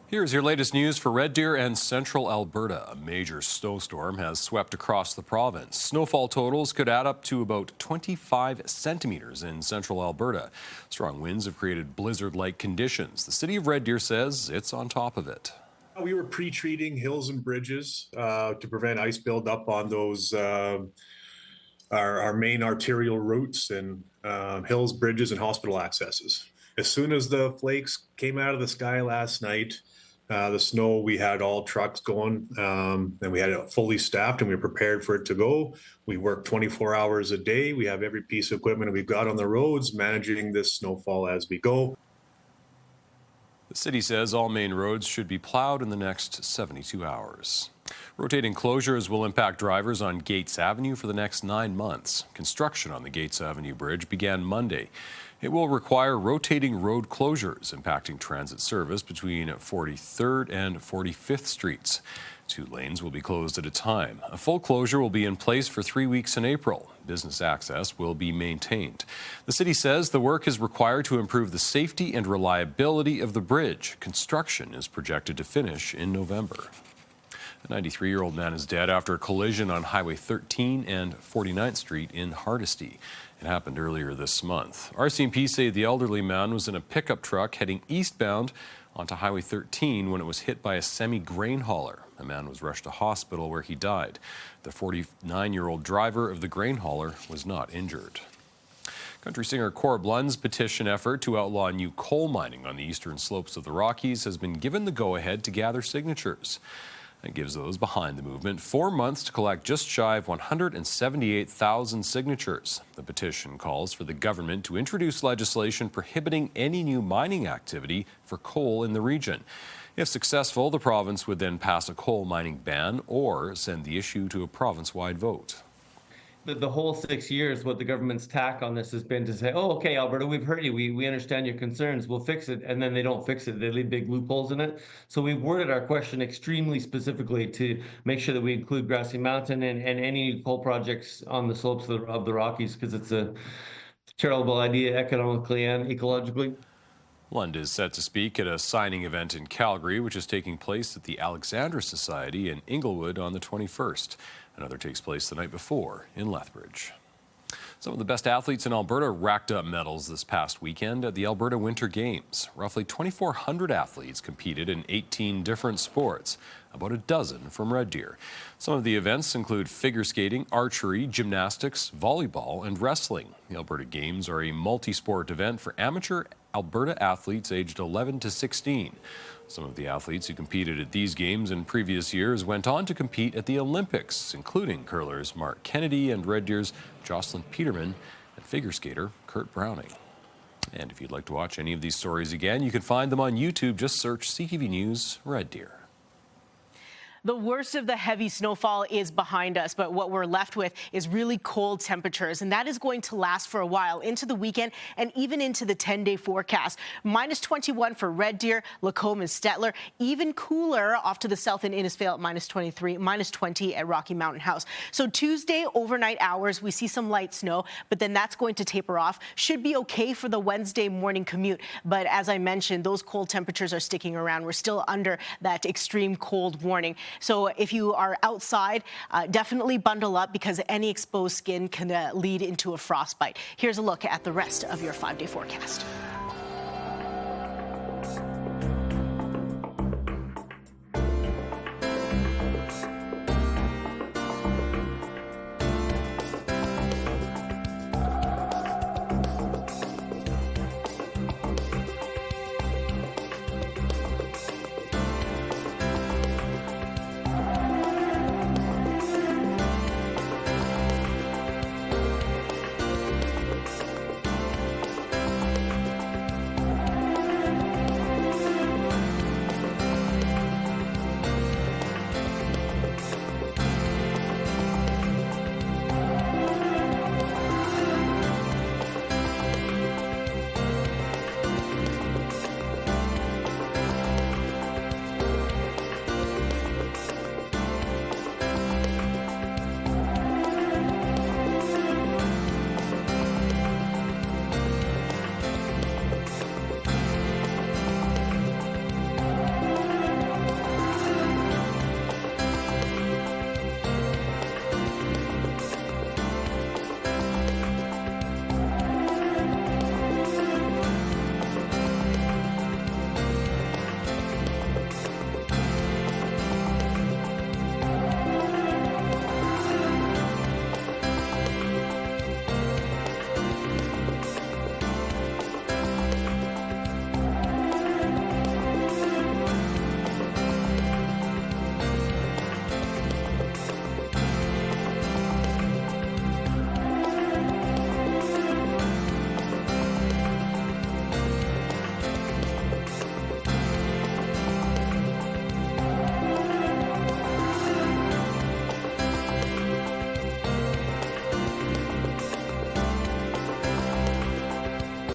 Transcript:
Here's your latest news for Red Deer and central Alberta. A major snowstorm has swept across the province. Snowfall totals could add up to about 25 centimetres in central Alberta. Strong winds have created blizzard-like conditions. The city of Red Deer says it's on top of it. We were pre-treating hills and bridges to prevent ice buildup on those our main arterial routes and hills, bridges, and hospital accesses. As soon as the flakes came out of the sky last night, the snow, we had all trucks going and we had it fully staffed and we were prepared for it to go. We work 24 hours a day. We have every piece of equipment we've got on the roads managing this snowfall as we go. The city says all main roads should be plowed in the next 72 hours. Rotating closures will impact drivers on Gates Avenue for the next 9 months. Construction on the Gates Avenue Bridge began Monday. It will require rotating road closures, impacting transit service between 43rd and 45th Streets. 2 lanes will be closed at a time. A full closure will be in place for 3 weeks in April. Business access will be maintained. The city says the work is required to improve the safety and reliability of the bridge. Construction is projected to finish in November. A 93-year-old man is dead after a collision on Highway 13 and 49th Street in Hardisty. It happened earlier this month. RCMP say the elderly man was in a pickup truck heading eastbound onto Highway 13 when it was hit by a semi-grain hauler. The man was rushed to hospital where he died. The 49-year-old driver of the grain hauler was not injured. Country singer Corb Lund's petition effort to outlaw new coal mining on the eastern slopes of the Rockies has been given the go-ahead to gather signatures. It gives those behind the movement 4 months to collect just shy of 178,000 signatures. The petition calls for the government to introduce legislation prohibiting any new mining activity for coal in the region. If successful, the province would then pass a coal mining ban or send the issue to a province-wide vote. The whole 6 years, what the government's tack on this has been to say, oh, okay, Alberta, we've heard you. We understand your concerns. We'll fix it. And then they don't fix it. They leave big loopholes in it. So we've worded our question extremely specifically to make sure that we include Grassy Mountain and any coal projects on the slopes of the Rockies, because it's a terrible idea economically and ecologically. Lund is set to speak at a signing event in Calgary, which is taking place at the Alexandra Society in Inglewood on the 21st. Another takes place the night before in Lethbridge. Some of the best athletes in Alberta racked up medals this past weekend at the Alberta Winter Games. Roughly 2,400 athletes competed in 18 different sports, about a dozen from Red Deer. Some of the events include figure skating, archery, gymnastics, volleyball, and wrestling. The Alberta Games are a multi-sport event for amateur Alberta athletes aged 11 to 16. Some of the athletes who competed at these games in previous years went on to compete at the Olympics, including curlers Mark Kennedy and Red Deer's Jocelyn Peterman and figure skater Kurt Browning. And if you'd like to watch any of these stories again, you can find them on YouTube. Just search CTV News Red Deer. The worst of the heavy snowfall is behind us, but what we're left with is really cold temperatures, and that is going to last for a while into the weekend and even into the 10-day forecast. Minus 21 for Red Deer, Lacombe, and Stettler. Even cooler off to the south in Innisfail at minus 23, minus 20 at Rocky Mountain House. So Tuesday, overnight hours, we see some light snow, but then that's going to taper off. Should be okay for the Wednesday morning commute, but as I mentioned, those cold temperatures are sticking around. We're still under that extreme cold warning. So if you are outside, definitely bundle up because any exposed skin can lead into a frostbite. Here's a look at the rest of your 5-day forecast.